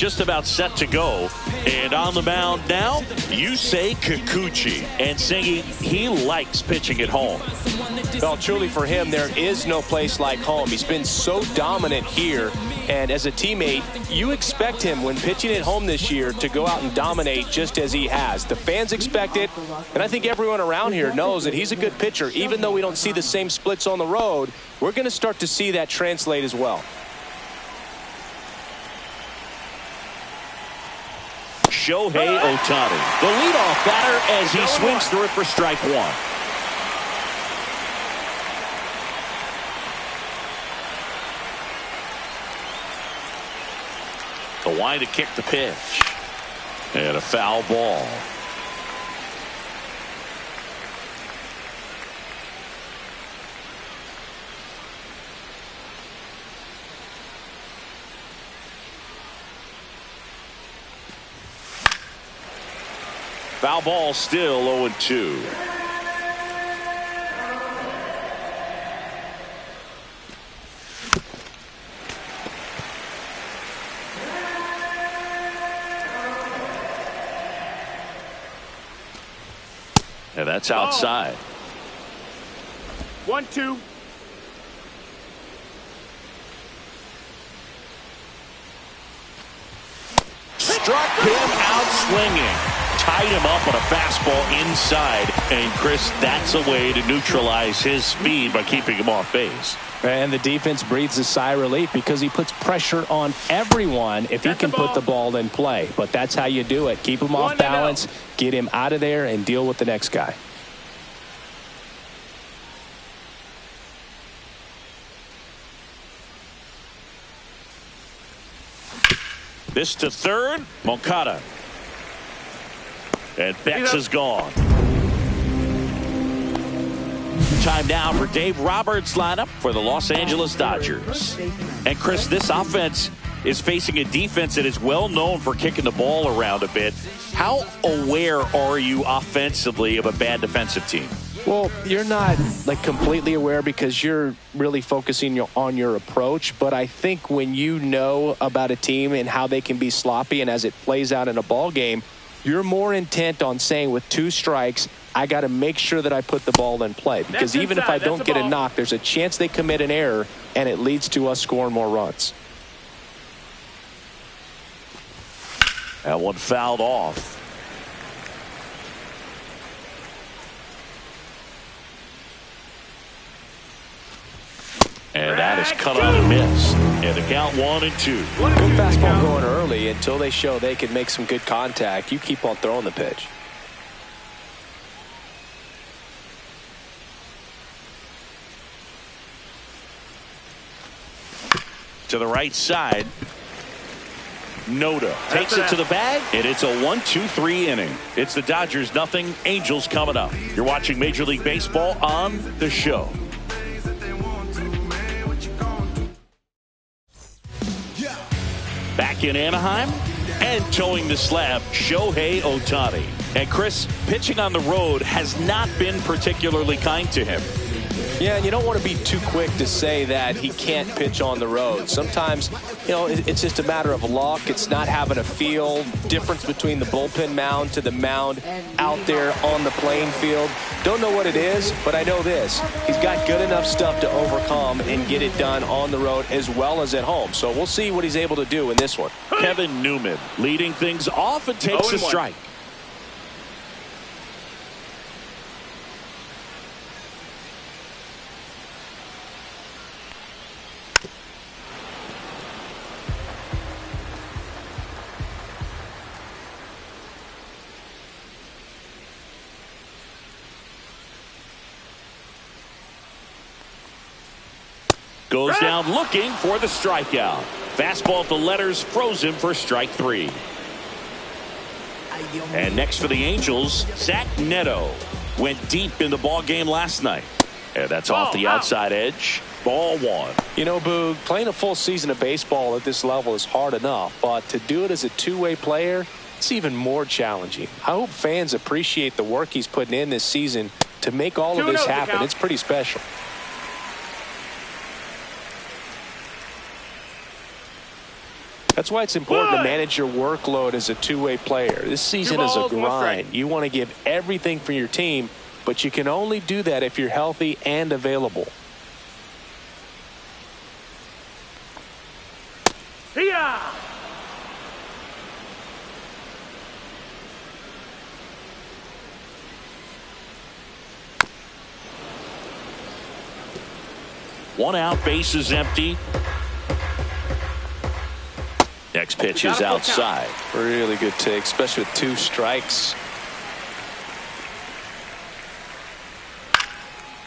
just about set to go. And on the mound now, Yusei Kikuchi. And singing, he likes pitching at home. Well, truly for him, there is no place like home. He's been so dominant here. And as a teammate, you expect him when pitching at home this year to go out and dominate just as he has. The fans expect it, and I think everyone around here knows that he's a good pitcher. Even though we don't see the same splits on the road, we're going to start to see that translate as well. Shohei Ohtani, the leadoff batter as he swings through it for strike one. The line to kick the pitch. And a foul ball. Foul ball, still 0-2. And that's outside. 1-2. Struck him out swinging. Tied him up on a fastball inside. And Chris, that's a way to neutralize his speed by keeping him off base. And the defense breathes a sigh of relief because he puts pressure on everyone if he can put the ball in play. But that's how you do it. Keep him off balance, get him out of there, and deal with the next guy. This to third, Moncada. And Bex is gone. Time now for Dave Roberts' lineup for the Los Angeles Dodgers. And Chris, this offense is facing a defense that is well known for kicking the ball around a bit. How aware are you offensively of a bad defensive team? Well, you're not like completely aware because you're really focusing on your approach. But I think when you know about a team and how they can be sloppy and as it plays out in a ball game, you're more intent on saying with 2 strikes, I got to make sure that I put the ball in play. Because even if I don't get a knock, there's a chance they commit an error and it leads to us scoring more runs. That one fouled off. And that is cut out and missed. And the count 1-2. Good fastball going early until they show they can make some good contact. You keep on throwing the pitch. To the right side. Noda takes it to the bag, and it's a 1-2-3 inning. It's the Dodgers nothing, Angels coming up. You're watching Major League Baseball on The Show. Back in Anaheim and towing the slab, Shohei Ohtani. And Chris, pitching on the road has not been particularly kind to him. Yeah, and you don't want to be too quick to say that he can't pitch on the road. Sometimes, you know, it's just a matter of luck. It's not having a feel. Difference between the bullpen mound to the mound out there on the playing field. Don't know what it is, but I know this. He's got good enough stuff to overcome and get it done on the road as well as at home. So we'll see what he's able to do in this one. Kevin Newman leading things off and takes a strike. Goes down looking for the strikeout. Fastball at the letters froze him for strike 3. And next for the Angels, Zach Neto went deep in the ball game last night. And that's off the outside edge. Ball 1. You know, Boog, playing a full season of baseball at this level is hard enough, but to do it as a two-way player, it's even more challenging. I hope fans appreciate the work he's putting in this season to make all of this happen. It's pretty special. That's why it's important to manage your workload as a two-way player. This season is a grind. You want to give everything for your team, but you can only do that if you're healthy and available. Yeah. One out, base is empty. Next pitch is outside. Really good take, especially with 2 strikes.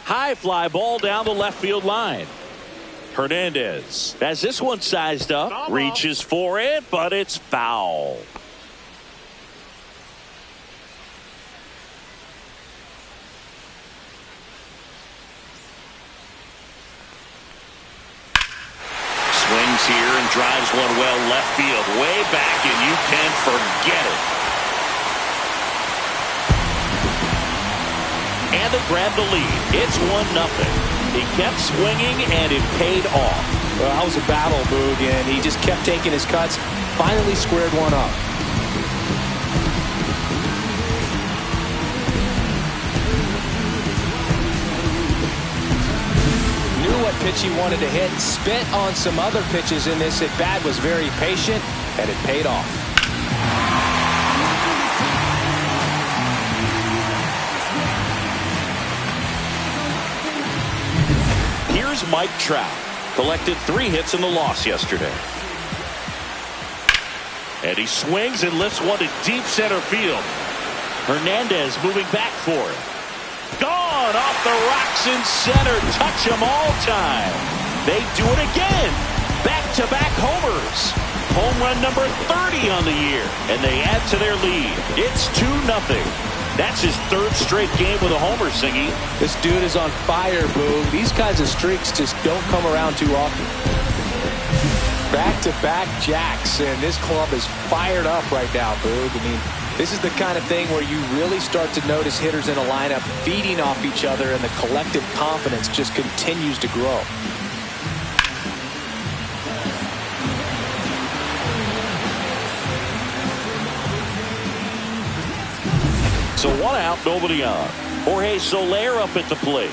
High fly ball down the left field line. Hernandez has this one sized up, reaches for it, but it's foul. Swings here and drives one well left field, way back, and you can forget it. And they grab the lead. It's 1-0. He kept swinging, and it paid off. Well, that was a battle, Boog, and he just kept taking his cuts. Finally squared one up. Knew what pitch he wanted to hit. Spit on some other pitches in this at-bat. Was very patient, and it paid off. Here's Mike Trout. Collected 3 hits in the loss yesterday. And he swings and lifts one to deep center field. Hernandez moving back for it. Gone off the rocks in center. Touch 'em all time. They do it again. Back-to-back homers. Home run number 30 on the year. And they add to their lead. It's 2-0. That's his 3rd straight game with a homer, Singy. This dude is on fire, Boog. These kinds of streaks just don't come around too often. Back-to-back jacks, and this club is fired up right now, Boog. I mean, this is the kind of thing where you really start to notice hitters in a lineup feeding off each other, and the collective confidence just continues to grow. So 1 out, nobody on. Jorge Soler up at the plate.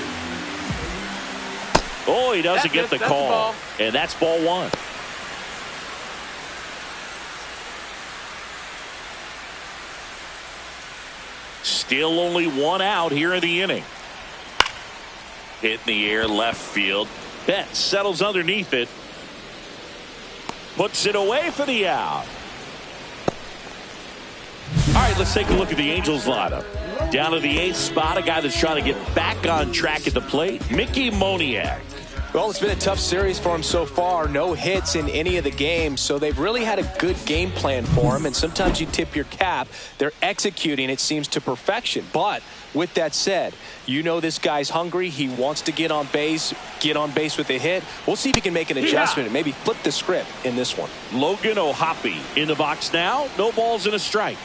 Oh, he doesn't get the call. And that's ball 1. Still only 1 out here in the inning. Hit in the air left field. Betts settles underneath it. Puts it away for the out. All right, let's take a look at the Angels lineup. Down to the 8th spot, a guy that's trying to get back on track at the plate, Mickey Moniak. Well, it's been a tough series for him so far. No hits in any of the games, so they've really had a good game plan for him, and sometimes you tip your cap. They're executing, it seems, to perfection. But with that said, you know this guy's hungry. He wants to get on base with a hit. We'll see if he can make an adjustment and maybe flip the script in this one. Logan O'Hoppe in the box now. No balls and a strike.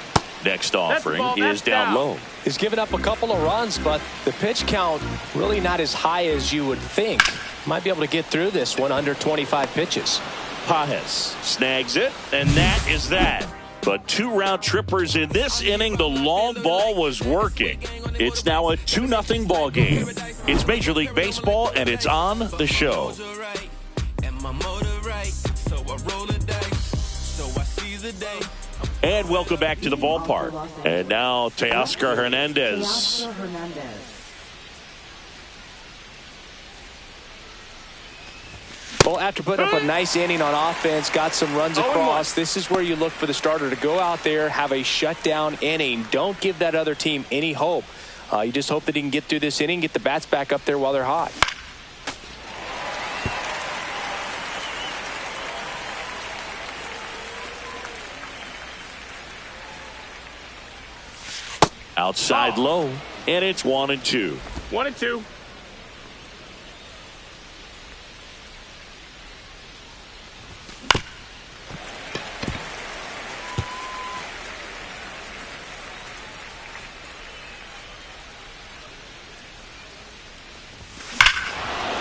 Next offering is down low. He's given up a couple of runs, but the pitch count really not as high as you would think. Might be able to get through this one under 25 pitches. Pajes snags it, and that is that. But 2 round trippers in this inning. The long ball was working. It's now a 2-0 ball game. It's Major League Baseball, and it's on the show. And welcome back to the ballpark. And now Teoscar Hernandez. Well, after putting up a nice inning on offense, got some runs across, this is where you look for the starter to go out there, have a shutdown inning. Don't give that other team any hope. You just hope that he can get through this inning, get the bats back up there while they're hot. Outside low, and it's 1-2. 1-2.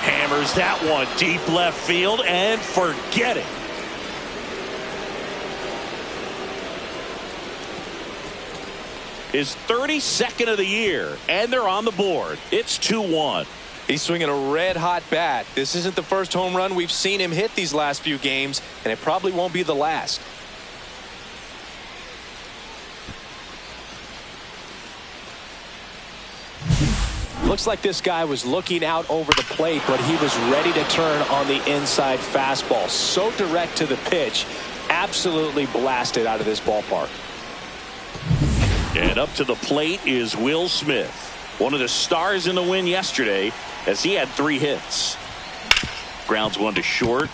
Hammers that one deep left field, and forget it. his 32nd of the year, and they're on the board. It's 2-1. He's swinging a red-hot bat. This isn't the first home run we've seen him hit these last few games, and it probably won't be the last. Looks like this guy was looking out over the plate, but he was ready to turn on the inside fastball. So direct to the pitch. Absolutely blasted out of this ballpark. And up to the plate is Will Smith, one of the stars in the win yesterday, as he had 3 hits. Grounds one to short.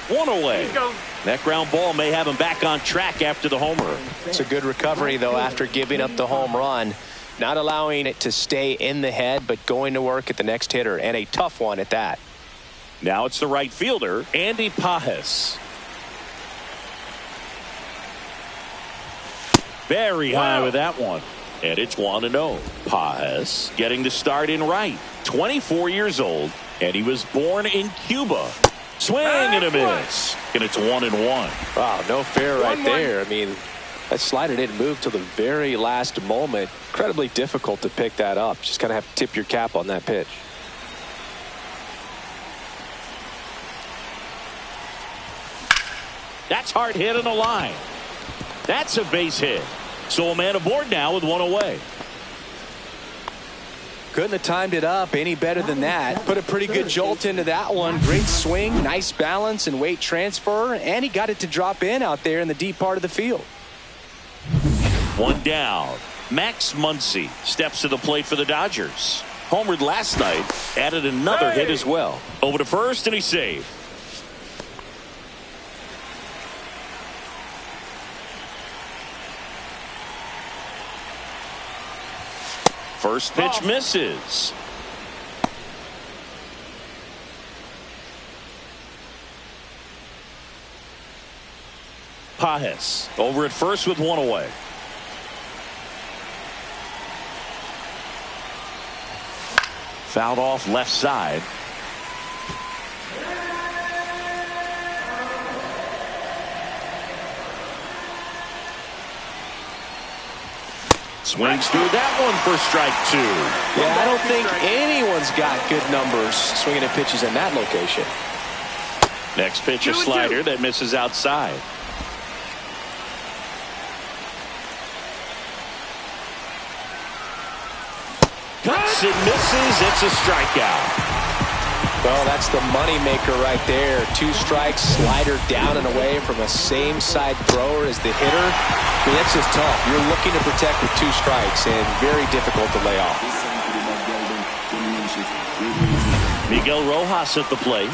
1 away. That ground ball may have him back on track after the homer. It's a good recovery, though, after giving up the home run. Not allowing it to stay in the head, but going to work at the next hitter, and a tough one at that. Now it's the right fielder, Andy Pajes. Very high with that one. And it's 1-0. Pajes getting the start in right. 24 years old, and he was born in Cuba. Swing and a miss. And it's 1-1. Wow, no fair right there. I mean, that slider didn't move till the very last moment. Incredibly difficult to pick that up. Just kind of have to tip your cap on that pitch. That's hard hit on the line. That's a base hit. So a man aboard now with 1 away. Couldn't have timed it up any better than that. Put a pretty good jolt into that one. Great swing, nice balance and weight transfer, and he got it to drop in out there in the deep part of the field. 1 down. Max Muncy steps to the plate for the Dodgers. Homered last night, added another hit as well. Over to first, and he saved. First pitch misses. Pajes over at first with 1 away. Fouled off left side. Swings through that one for strike 2. Yeah, I don't think anyone's got good numbers swinging at pitches in that location. Next pitch, a slider that misses outside. Cuts and misses. It's a strikeout. Well, that's the money maker right there. 2 strikes, slider down and away from a same side thrower as the hitter. I mean, that's just tough. You're looking to protect with 2 strikes and very difficult to lay off. Miguel Rojas at the plate.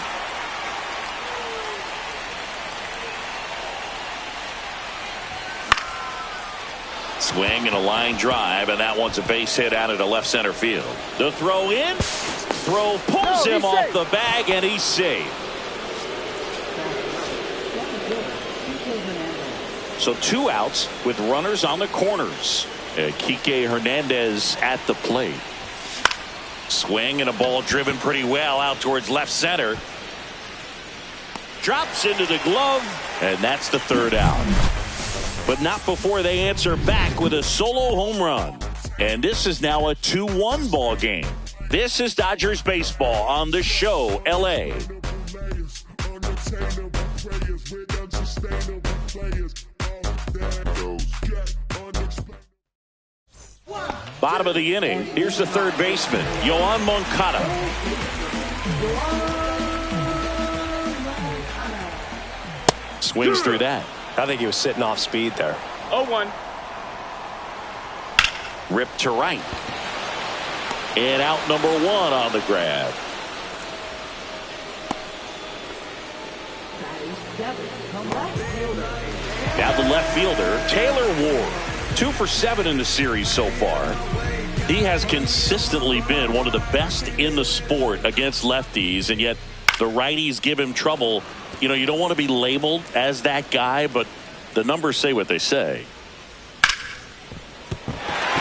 Swing and a line drive, and that one's a base hit out into left center field. The throw in. Throw pulls him off the bag, and he's safe. So 2 outs with runners on the corners. Kike Hernandez at the plate. Swing and a ball driven pretty well out towards left center. Drops into the glove, and that's the 3rd out. But not before they answer back with a solo home run. And this is now a 2-1 ball game. This is Dodgers baseball on the show, LA. Bottom of the inning. Here's the 3rd baseman, Yoan Moncada. Swings through that. I think he was sitting off speed there. 0-1. Ripped to right. And out number 1 on the grab. Now the left fielder, Taylor Ward. 2 for 7 in the series so far. He has consistently been one of the best in the sport against lefties, and yet the righties give him trouble. You know, you don't want to be labeled as that guy, but the numbers say what they say.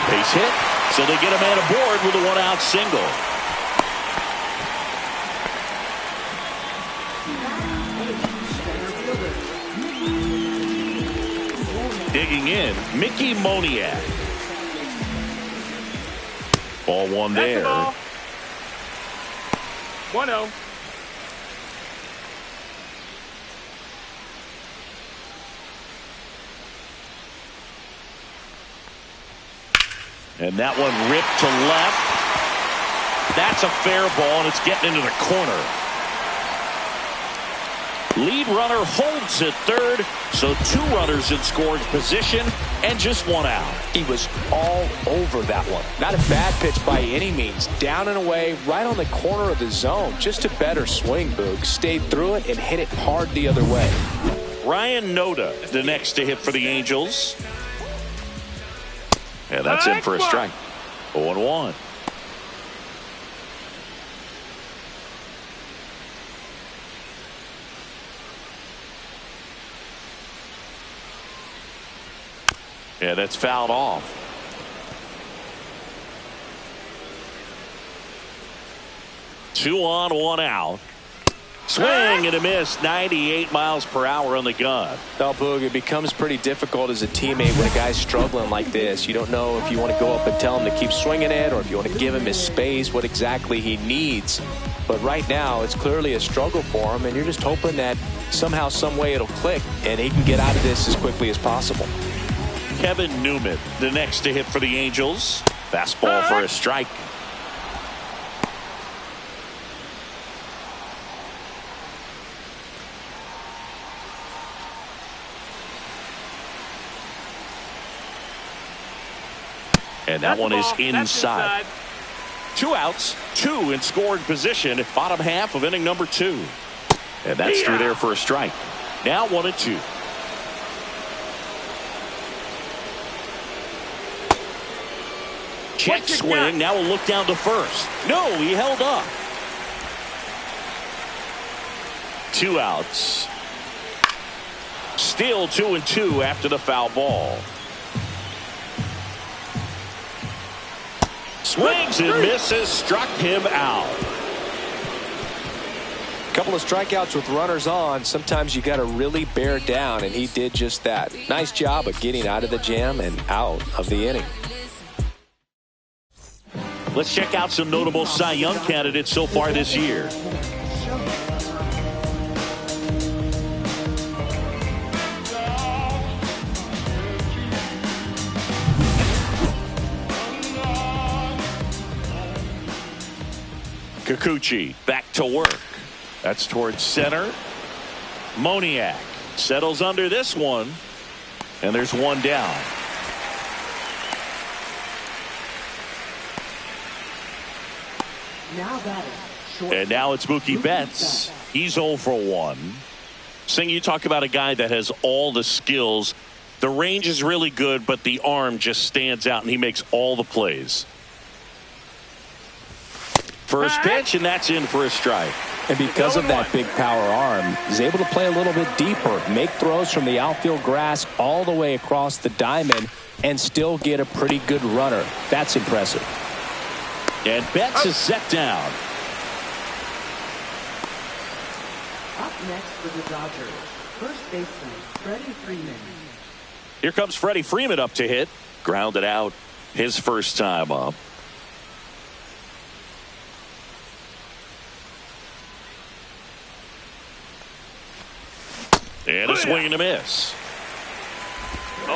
Base hit, so they get a man aboard with a 1-out single. Digging in, Mickey Moniak. Ball one there. 1-0. And that one ripped to left. That's a fair ball, and it's getting into the corner. Lead runner holds at third, so 2 runners in scoring position and just 1 out. He was all over that one. Not a bad pitch by any means. Down and away, right on the corner of the zone. Just a better swing, Boog. Stayed through it and hit it hard the other way. Ryan Noda, the next to hit for the Angels. Yeah, that's in for a strike. 0-1. Yeah, that's fouled off. Two on, 1 out. Swing and a miss. 98 miles per hour on the gun. Now, Boog, it becomes pretty difficult as a teammate when a guy's struggling like this. You don't know if you want to go up and tell him to keep swinging it, or if you want to give him his space, what exactly he needs. But right now, it's clearly a struggle for him, and you're just hoping that somehow, some way it'll click, and he can get out of this as quickly as possible. Kevin Newman, the next to hit for the Angels. Fastball for a strike. And that one is inside. 2 outs, 2 in scoring position, bottom half of inning number 2. And that's through there for a strike. Now 1-2. Check swing. Now we'll look down to first. No, he held up. 2 outs. Still 2-2 after the foul ball. Swings and misses. Struck him out. A couple of strikeouts with runners on. Sometimes you got to really bear down, and he did just that. Nice job of getting out of the jam and out of the inning. Let's check out some notable Cy Young candidates so far this year. Kikuchi back to work. That's towards center. Moniak settles under this one, and there's 1 down. And now it's Mookie Betts. He's 0 for 1. Sing, you talk about a guy that has all the skills. The range is really good, but the arm just stands out, and he makes all the plays. First pitch, and that's in for a strike. And because of that big power arm, he's able to play a little bit deeper, make throws from the outfield grass all the way across the diamond, and still get a pretty good runner. That's impressive. And Betts is set down. Up next for the Dodgers, first baseman Freddie Freeman. Here comes Freddie Freeman up to hit. Grounded out his first time up. And a swing and a miss.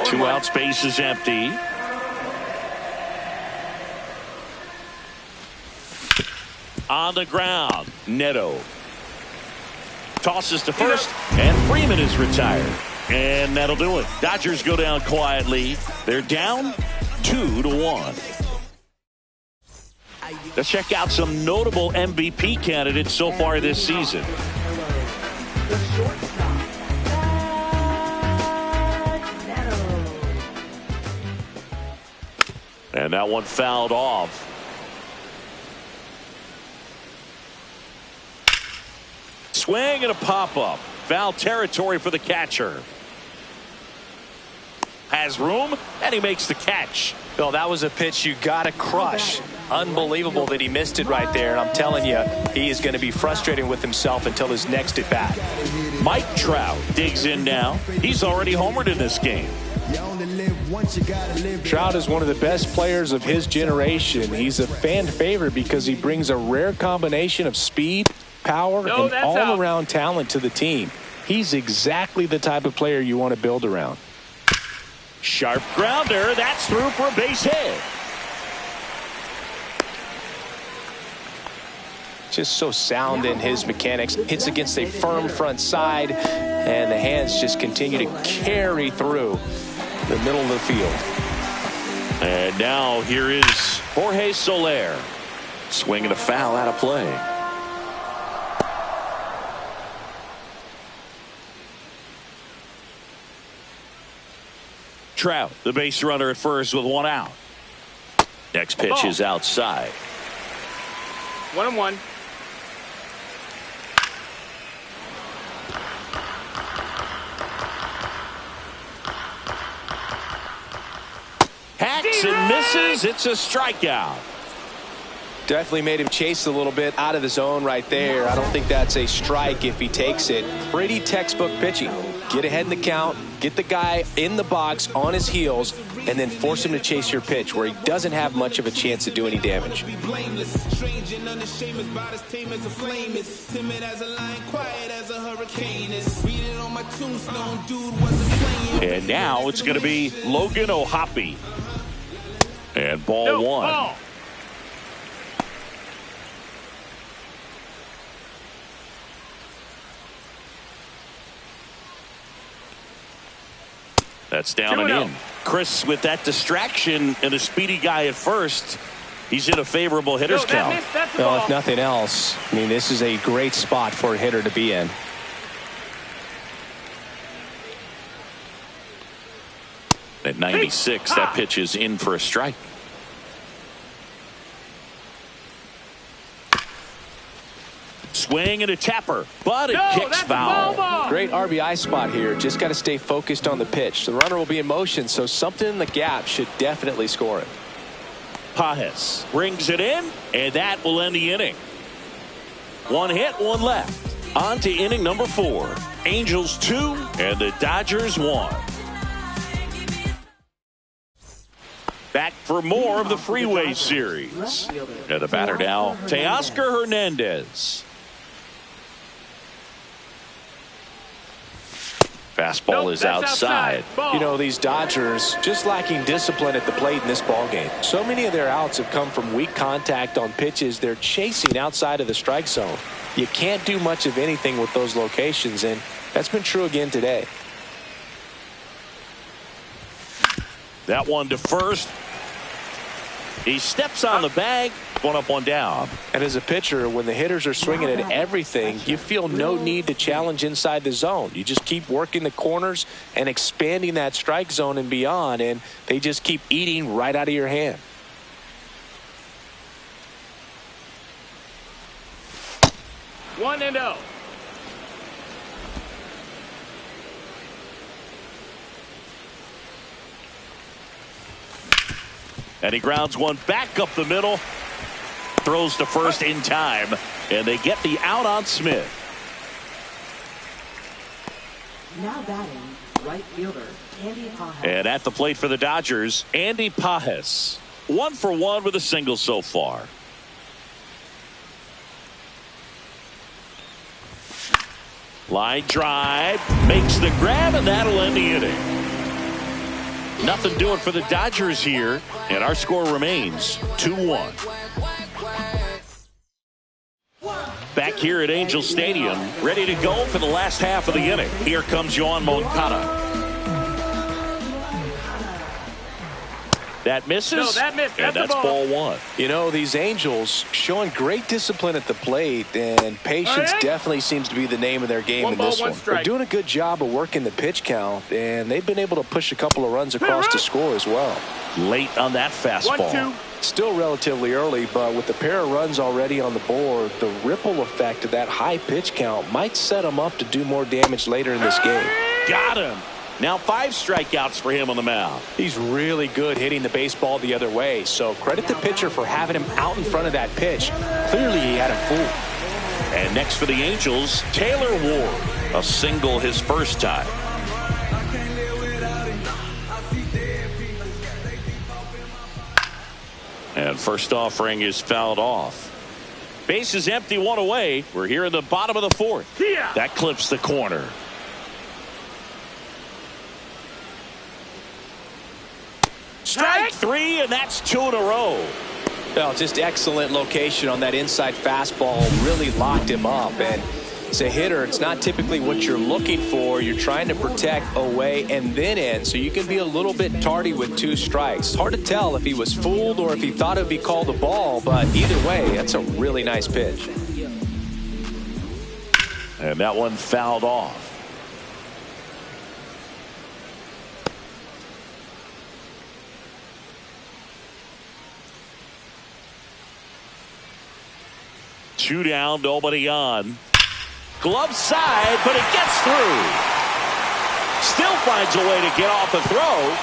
2 outs, base is empty. On the ground, Neto tosses to first, and Freeman is retired. And that'll do it. Dodgers go down quietly. They're down 2-1. Let's check out some notable MVP candidates so far this season. And that one fouled off. Swing and a pop-up. Foul territory for the catcher. Has room, and he makes the catch. Bill, that was a pitch you got to crush. Unbelievable that he missed it right there. And I'm telling you, he is going to be frustrated with himself until his next at bat. Mike Trout digs in now. He's already homered in this game. Trout is one of the best players of his generation. He's a fan favorite because he brings a rare combination of speed, power, and all-around talent to the team. He's exactly the type of player you want to build around. Sharp grounder. That's through for a base hit. Just so sound in his mechanics. Hits against a firm front side, and the hands just continue to carry through the middle of the field. And now here is Jorge Soler. Swinging a foul out of play. Trout, the base runner at first with one out. Next pitch is outside. 1-1. Hacks and misses. It's a strikeout. Definitely made him chase a little bit out of the zone right there. I don't think that's a strike if he takes it. Pretty textbook pitching. Get ahead in the count, get the guy in the box on his heels, and then force him to chase your pitch where he doesn't have much of a chance to do any damage. And now it's going to be Logan O'Hoppe. And ball one. That's down and in. Chris, with that distraction and a speedy guy at first, he's in a favorable hitter's count. Well, if nothing else, I mean, this is a great spot for a hitter to be in. At 96, that pitch is in for a strike. Swing and a tapper, but it kicks foul. Great RBI spot here. Just got to stay focused on the pitch. The runner will be in motion, so something in the gap should definitely score it. Pajes brings it in, and that will end the inning. One hit, one left. On to inning number 4. Angels 2 and the Dodgers 1. Back for more of the Freeway Series. And the batter now, Teoscar Hernandez. Fastball is outside. You know, these Dodgers just lacking discipline at the plate in this ballgame. So many of their outs have come from weak contact on pitches they're chasing outside of the strike zone. You can't do much of anything with those locations, and that's been true again today. That one to first. He steps on the bag. One up, one down. And as a pitcher, when the hitters are swinging at everything, you feel no need to challenge inside the zone. You just keep working the corners and expanding that strike zone and beyond, and they just keep eating right out of your hand. One and oh. And he grounds one back up the middle. Throws to first in time. And they get the out on Smith. Now batting, right fielder, Andy Pajes. And at the plate for the Dodgers, Andy Pajes. 1 for 1 with a single so far. Line drive. Makes the grab, and that'll end the inning. Nothing doing for the Dodgers here, and our score remains 2-1. Back here at Angel Stadium, ready to go for the last half of the inning. Here comes Yoan Moncada. That misses. No, that missed. And that's ball one. You know, these Angels showing great discipline at the plate, and patience definitely seems to be the name of their game in this one. They're doing a good job of working the pitch count, and they've been able to push a couple of runs across to score as well. Late on that fastball. 1-2. Still relatively early, but with the pair of runs already on the board, the ripple effect of that high pitch count might set them up to do more damage later in this game. Got him. Now 5 strikeouts for him on the mound. He's really good hitting the baseball the other way, so credit the pitcher for having him out in front of that pitch. Clearly he had him fooled. And next for the Angels, Taylor Ward. A single his first time. And first offering is fouled off. Base is empty, one away. We're here in the bottom of the fourth. Yeah. That clips the corner. Strike three, and that's 2 in a row. Well, just excellent location on that inside fastball. Really locked him up. And as a hitter, it's not typically what you're looking for. You're trying to protect away and then in, so you can be a little bit tardy with 2 strikes. Hard to tell if he was fooled or if he thought it would be called a ball, but either way, that's a really nice pitch. And that one fouled off. Two down, nobody on. Glove side, but it gets through. Still finds a way to get off the throw.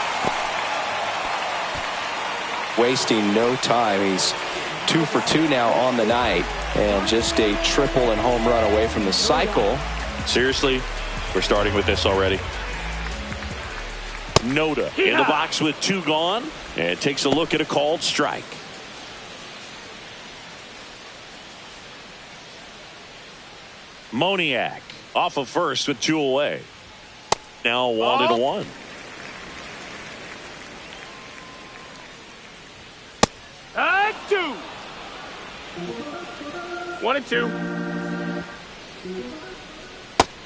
Wasting no time. He's 2 for 2 now on the night, and just a triple and home run away from the cycle. Seriously, we're starting with this already. Noda in the box with 2 gone, and takes a look at a called strike. Moniak off of first with 2 away. Now 1-1. Two. 1-2.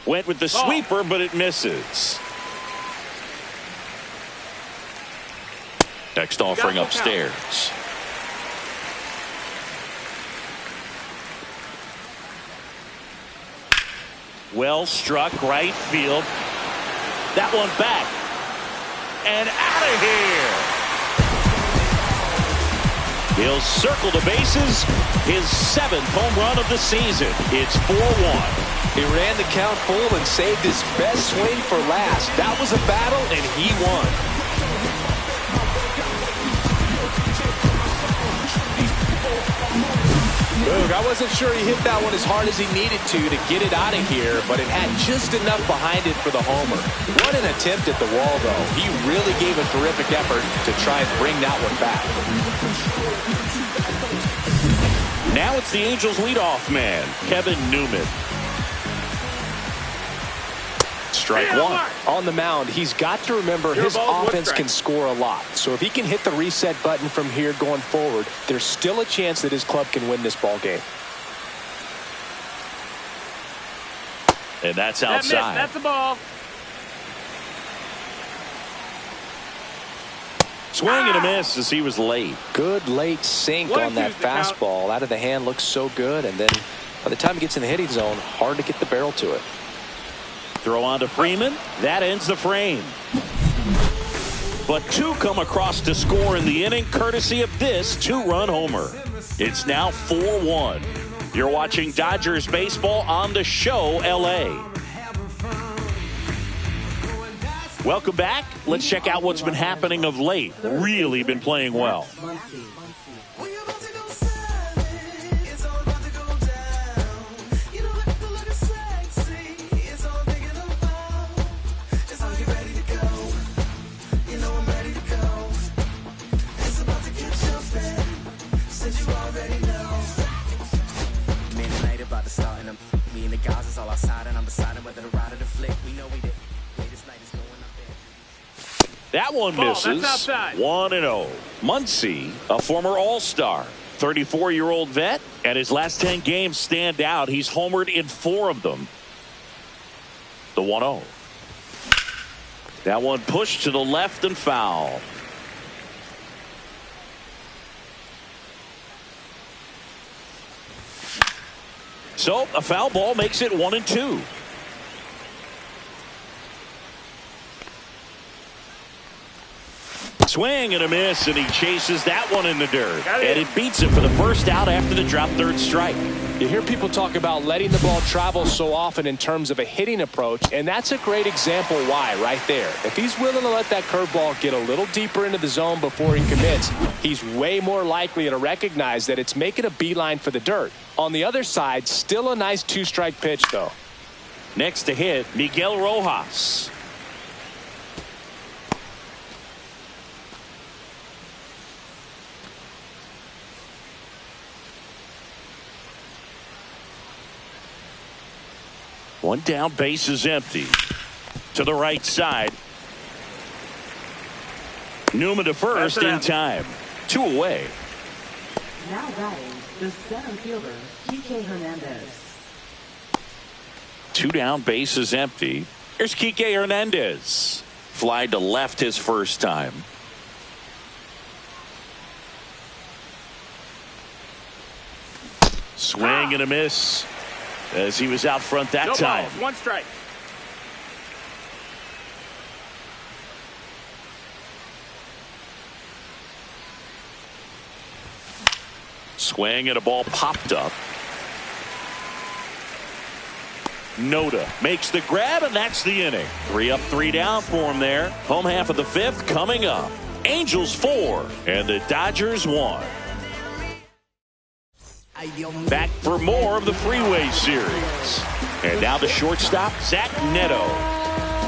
Went with the sweeper, but it misses. Next offering upstairs. Well struck, right field. That one back. And out of here. He'll circle the bases. His 7th home run of the season. It's 4-1. He ran the count full and saved his best swing for last. That was a battle, and he won. Look, I wasn't sure he hit that one as hard as he needed to get it out of here, but it had just enough behind it for the homer. What an attempt at the wall, though. He really gave a terrific effort to try and bring that one back. Now it's the Angels leadoff man, Kevin Newman. Strike 1. On the mound, he's got to remember his offense can score a lot. So if he can hit the reset button from here going forward, there's still a chance that his club can win this ball game. And that's outside. That's the ball. Swing and a miss as he was late. Good late sink on that fastball. Out of the hand looks so good. And then by the time he gets in the hitting zone, hard to get the barrel to it. Throw on to Freeman. That ends the frame. But 2 come across to score in the inning, courtesy of this 2-run homer. It's now 4-1. You're watching Dodgers baseball on the show, LA. Welcome back. Let's check out what's been happening of late. Really been playing well. That one misses. 1-0. Muncy, a former All-Star, 34-year-old vet, and his last 10 games stand out. He's homered in 4 of them. The 1-0. That one pushed to the left and foul. So a foul ball makes it 1-2. Swing and a miss, and he chases that one in the dirt. And it beats him for the first out after the drop 3rd strike. You hear people talk about letting the ball travel so often in terms of a hitting approach, and that's a great example why right there. If he's willing to let that curveball get a little deeper into the zone before he commits, he's way more likely to recognize that it's making a beeline for the dirt. On the other side, still a nice 2-strike pitch, though. Next to hit, Miguel Rojas. One down, base is empty. To the right side. Newman to first in time. 2 away. Now batting, the center fielder, Kike Hernandez. 2 down, base is empty. Here's Kike Hernandez. Fly to left his first time. Swing and a miss as he was out front that time. Balls, 1 strike. Swing and a ball popped up. Noda makes the grab, and that's the inning. 3 up, 3 down for him there. Home half of the 5th coming up. Angels 4 and the Dodgers 1. Back for more of the Freeway Series. And now the shortstop, Zach Neto.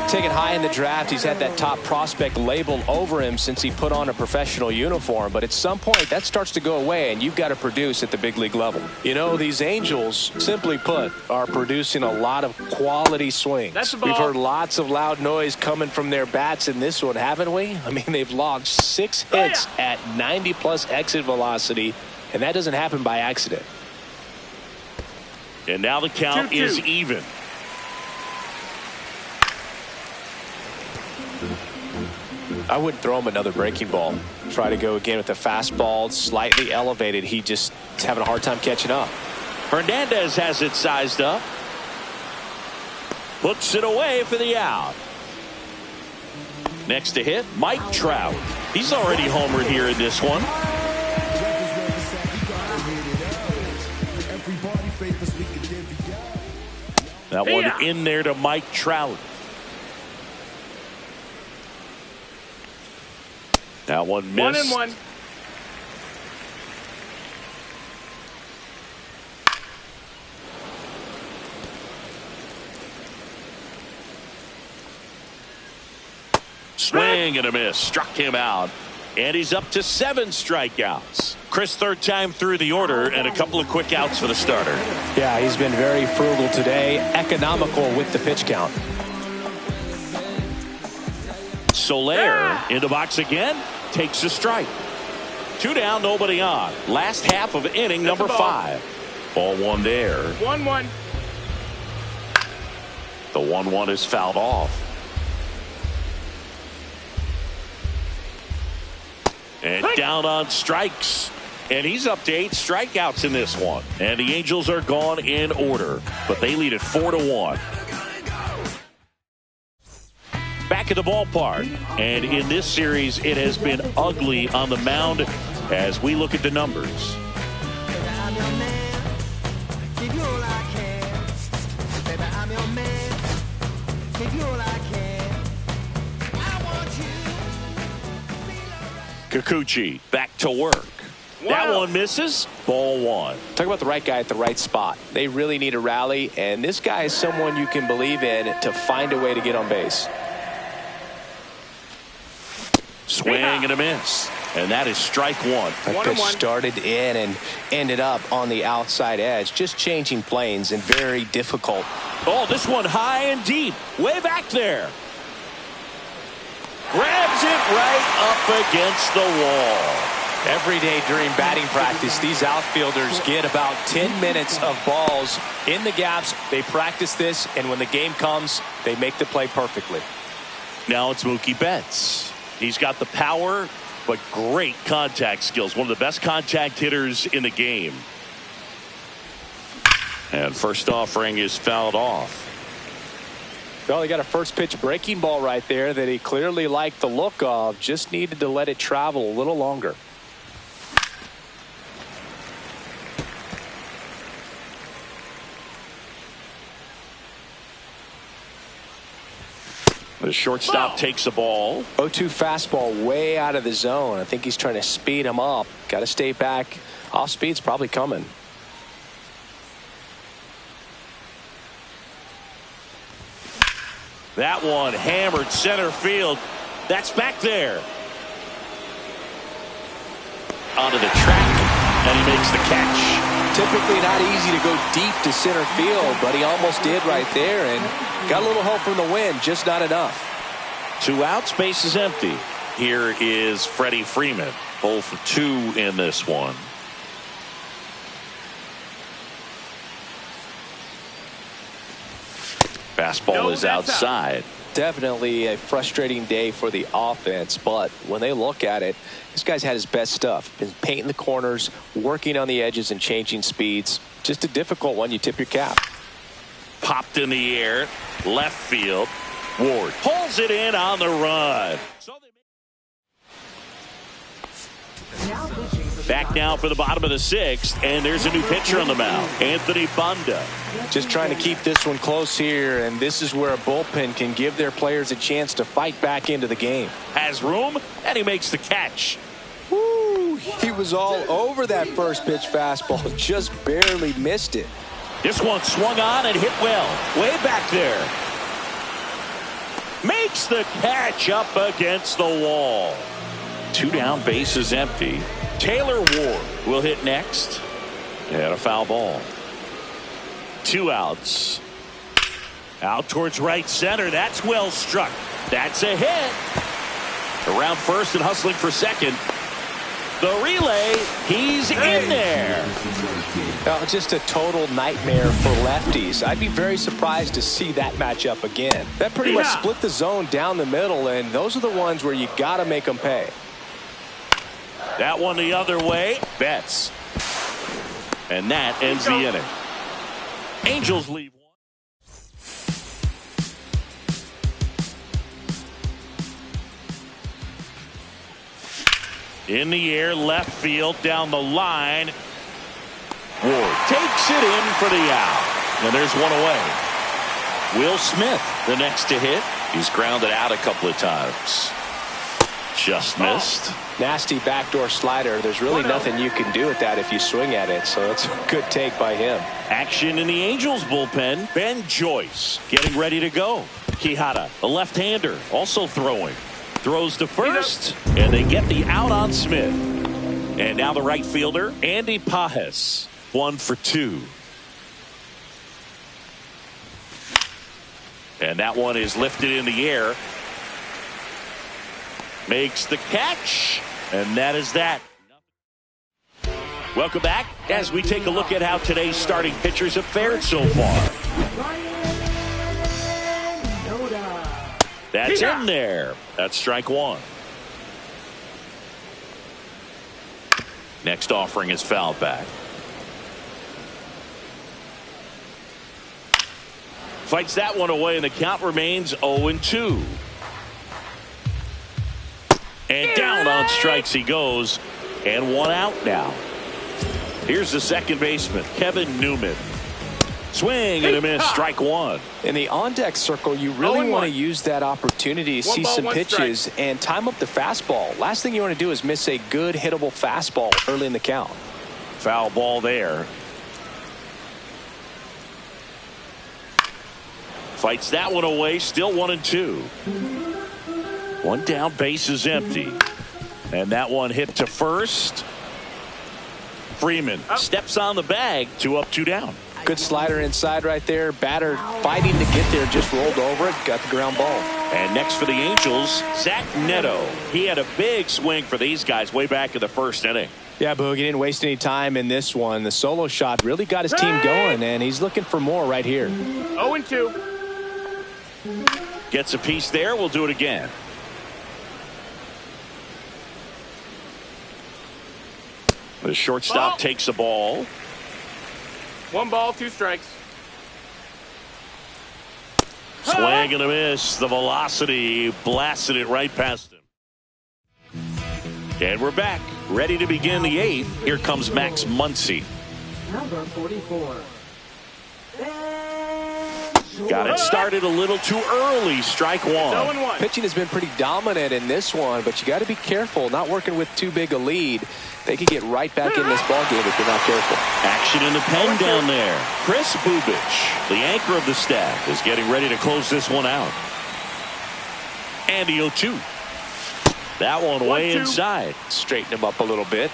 Taken high in the draft, he's had that top prospect label over him since he put on a professional uniform. But at some point, that starts to go away, and you've got to produce at the big league level. You know, these Angels, simply put, are producing a lot of quality swings. That's the ball. We've heard lots of loud noise coming from their bats in this one, haven't we? I mean, they've logged 6 hits at 90-plus exit velocity, and that doesn't happen by accident. And now the count 2-2. is even. I wouldn't throw him another breaking ball. Try to go again with the fastball, slightly elevated. He just is having a hard time catching up. Hernandez has it sized up. Puts it away for the out. Next to hit, Mike Trout. He's already homered here in this one. That one in there to Mike Trout. That one missed. 1-1. Swing and a miss. Struck him out. And he's up to 7 strikeouts. Chris, 3rd time through the order, and a couple of quick outs for the starter. Yeah, he's been very frugal today. Economical with the pitch count. Soler in the box again. Takes a strike. 2 down, nobody on. Last half of inning number 5. Ball 1 there. 1-1. The 1-1 is fouled off. And down on strikes. And he's up to 8 strikeouts in this one. And the Angels are gone in order. But they lead it 4-1. Back at the ballpark. And in this series, it has been ugly on the mound as we look at the numbers. Kikuchi back to work. Wow. That one misses. Ball 1. Talk about the right guy at the right spot. They really need a rally, and this guy is someone you can believe in to find a way to get on base. Swing and a miss. And that is strike 1. That pitch started in and ended up on the outside edge. Just changing planes and very difficult. Oh, this one high and deep. Way back there. Grabs it right up against the wall. Every day during batting practice, these outfielders get about 10 minutes of balls in the gaps. They practice this, and when the game comes, they make the play perfectly. Now it's Mookie Betts. He's got the power, but great contact skills. One of the best contact hitters in the game. And first offering is fouled off. Well, he got a first pitch breaking ball right there that he clearly liked the look of. Just needed to let it travel a little longer. The shortstop takes the ball. 0-2 fastball way out of the zone. I think he's trying to speed him up. Got to stay back. Off speed's probably coming. That one hammered center field. That's back there. Onto the track, and he makes the catch. typically not easy to go deep to center field, but he almost did right there and got a little help from the wind, just not enough. 2 outs, base is empty. Here is Freddie Freeman, 0 for 2 in this one. Fastball is outside. Definitely a frustrating day for the offense, but when they look at it, this guy's had his best stuff. Been painting the corners, working on the edges and changing speeds. Just a difficult one. You tip your cap. Popped in the air, left field. Ward pulls it in on the run. Back now for the bottom of the 6th, and there's a new pitcher on the mound, Anthony Banda. Just trying to keep this one close here, and this is where a bullpen can give their players a chance to fight back into the game. Has room, and he makes the catch. Woo! He was all over that first pitch fastball, just barely missed it. This one swung on and hit well, way back there. Makes the catch up against the wall. 2 down, base is empty. Taylor Ward will hit next. And a foul ball. 2 outs. Out towards right center. That's well struck. That's a hit. Around first and hustling for second. The relay. He's in there. Just a total nightmare for lefties. I'd be very surprised to see that matchup again. That pretty much split the zone down the middle, and those are the ones where you got to make them pay. That one the other way. Betts. And that ends the inning. Angels leave one. In the air, left field, down the line. Ward takes it in for the out. And there's one away. Will Smith, the next to hit. He's grounded out a couple of times. Just missed. Nasty backdoor slider. There's really nothing you can do with that if you swing at it, so it's a good take by him. Action in the Angels bullpen. Ben Joyce getting ready to go. Quijada, a left-hander, also throwing. Throws to first, and they get the out on Smith. And now the right fielder, Andy Pajes, 1 for 2. And that one is lifted in the air. Makes the catch, and that is that. Welcome back as we take a look at how today's starting pitchers have fared so far. That's in there. That's strike 1. Next offering is fouled back. Fights that one away, and the count remains 0-2. And down on strikes he goes, and 1 out now. Here's the second baseman, Kevin Newman. Swing and a miss, strike 1. In the on-deck circle, you really want to use that opportunity to see some pitches and time up the fastball. Last thing you want to do is miss a good hittable fastball early in the count. Foul ball there. Fights that one away, still 1-2. 1 down, base is empty. And that one hit to first. Freeman steps on the bag, 2 up, 2 down. Good slider inside right there. Batter fighting to get there, just rolled over it, got the ground ball. And next for the Angels, Zach Neto. He had a big swing for these guys way back in the first inning. Yeah, Boog, he didn't waste any time in this one. The solo shot really got his team going, and he's looking for more right here. 0-2. Gets a piece there. We'll do it again. The shortstop takes the ball. 1 ball, 2 strikes. Swing and a miss. The velocity blasted it right past him. And we're back, ready to begin the 8th. Here comes Max Muncy. Number 44. Got it started a little too early. Strike 1. 0-1. Pitching has been pretty dominant in this one, but you got to be careful. Not working with too big a lead. They could get right back in this ballgame if you're not careful. Action in the pen down there. Chris Bubich, the anchor of the staff, is getting ready to close this one out. And the 0-2. That one way inside. Straighten him up a little bit.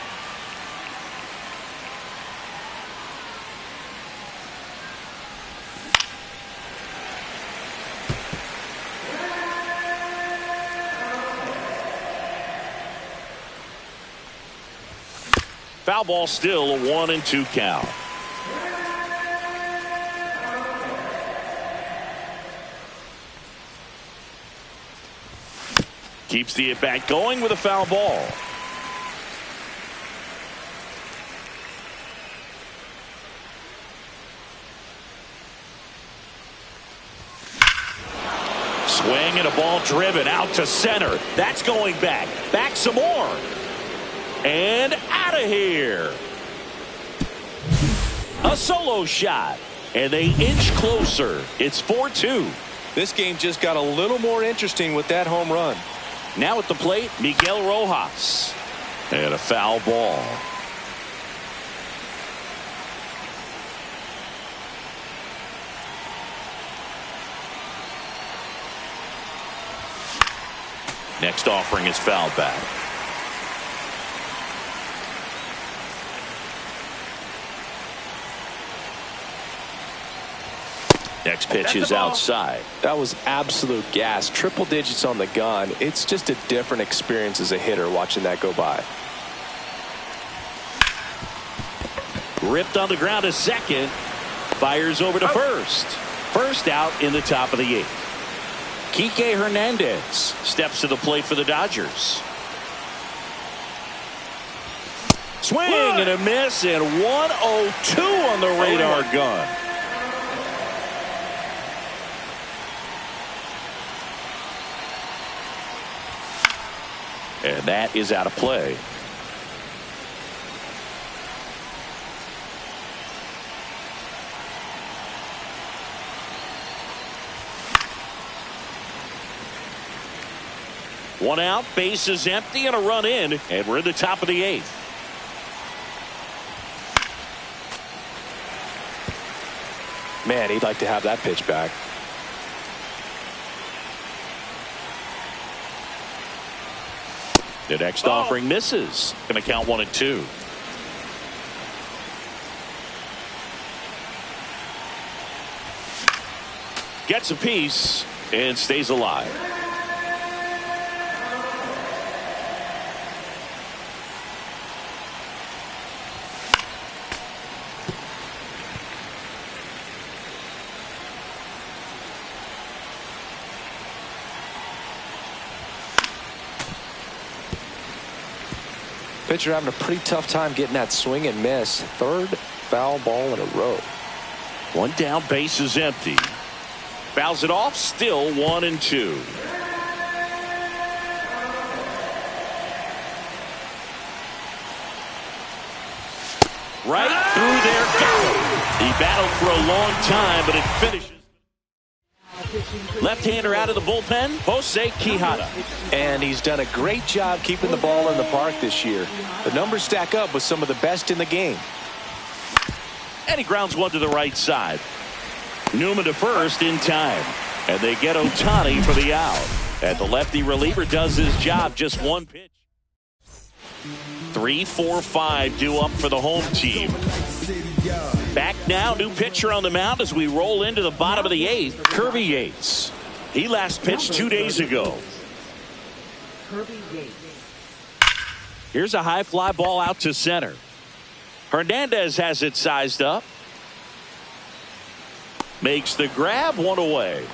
Foul ball, still a 1-2 count. Keeps the at-bat going with a foul ball. Swing and a ball driven out to center. That's going back. Back some more. And out of here. A solo shot. And they inch closer. It's 4-2. This game just got a little more interesting with that home run. Now at the plate, Miguel Rojas. And a foul ball. Next offering is fouled back. Next pitch is outside. That was absolute gas. Triple digits on the gun. It's just a different experience as a hitter watching that go by. Ripped on the ground to second. Fires over to first. First out in the top of the 8th. Kike Hernandez steps to the plate for the Dodgers. Swing and a miss, and 102 on the radar gun. And that is out of play. One out, base is empty, and a run in, and we're in the top of the 8th. Man, he'd like to have that pitch back. The next offering misses. Going to count 1-2. Gets a piece and stays alive. Pitcher having a pretty tough time getting that swing and miss. Third foul ball in a row. One down, base is empty. Fouls it off, still 1-2. Right through their gap. He battled for a long time, but it finishes. Left-hander out of the bullpen, Jose Quijada. And he's done a great job keeping the ball in the park this year. The numbers stack up with some of the best in the game. And he grounds one to the right side. Newman to first in time. And they get Ohtani for the out. And the lefty reliever does his job. Just one pitch. 3-4-5 due up for the home team. Back now, new pitcher on the mound as we roll into the bottom of the 8th. Kirby Yates. He last pitched 2 days ago. Here's a high fly ball out to center. Hernandez has it sized up. Makes the grab, one away.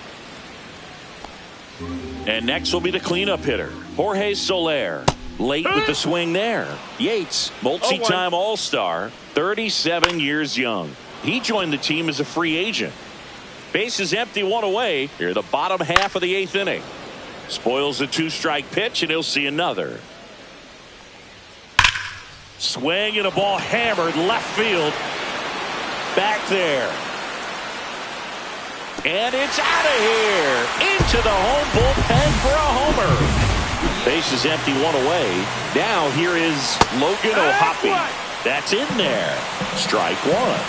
And next will be the cleanup hitter, Jorge Soler. Late with the swing there. Yates, multi-time All-Star, 37 years young. He joined the team as a free agent. Base is empty, one away. Here, the bottom half of the 8th inning. Spoils a 2-strike pitch, and he'll see another. Swing and a ball hammered left field. Back there. And it's out of here. Into the home bullpen for a homer. Base is empty, one away. Now here is Logan O'Hoppe. That's in there. Strike one.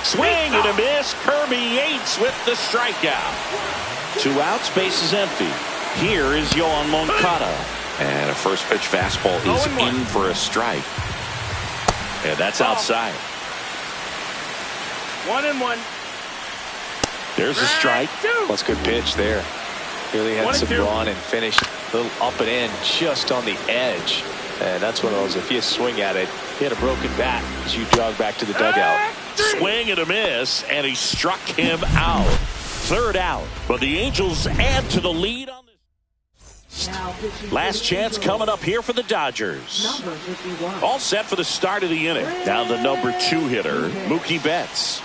Swing and a miss. Kirby Yates with the strikeout. 2 outs, base is empty. Here is Yohan Moncada. And a first pitch fastball is in for a strike. And that's outside. 1-1. There's a strike. That's a good pitch there. Really had 1 and some 2. run and finished a little up and in just on the edge. And that's one of those, if you swing at it, you had a broken bat as you jog back to the dugout. Swing and a miss, and he struck him out. Third out, but the Angels add to the lead on this. Last chance coming up here for the Dodgers. Number 51. All set for the start of the inning. Now the number 2 hitter, Mookie Betts.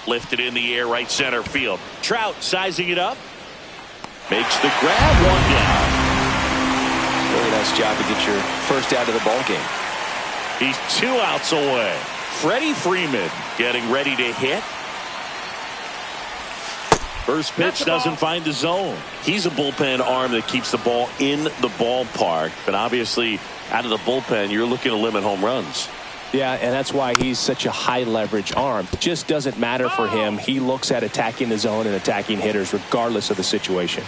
Lifted in the air, right center field. Trout sizing it up. Makes the grab, one down. Really nice job to get your first out of the ball game. He's 2 outs away. Freddie Freeman getting ready to hit. First pitch doesn't find the zone. He's a bullpen arm that keeps the ball in the ballpark. But obviously, out of the bullpen, you're looking to limit home runs. Yeah, and that's why he's such a high leverage arm. It just doesn't matter for him. He looks at attacking the zone and attacking hitters regardless of the situation.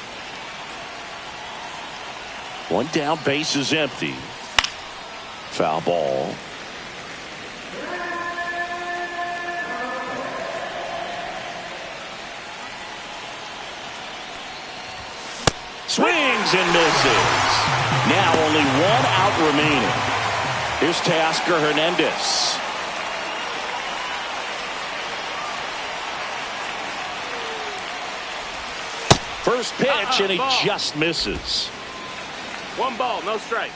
One down, base is empty. Foul ball. Swings and misses. Now only 1 out remaining. Here's Teoscar Hernandez. First pitch, and he just misses. 1 ball, no strikes.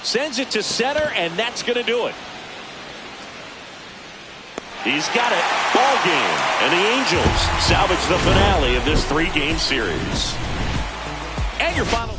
Sends it to center, and that's going to do it. He's got it. Ball game. And the Angels salvage the finale of this 3-game series. And your final.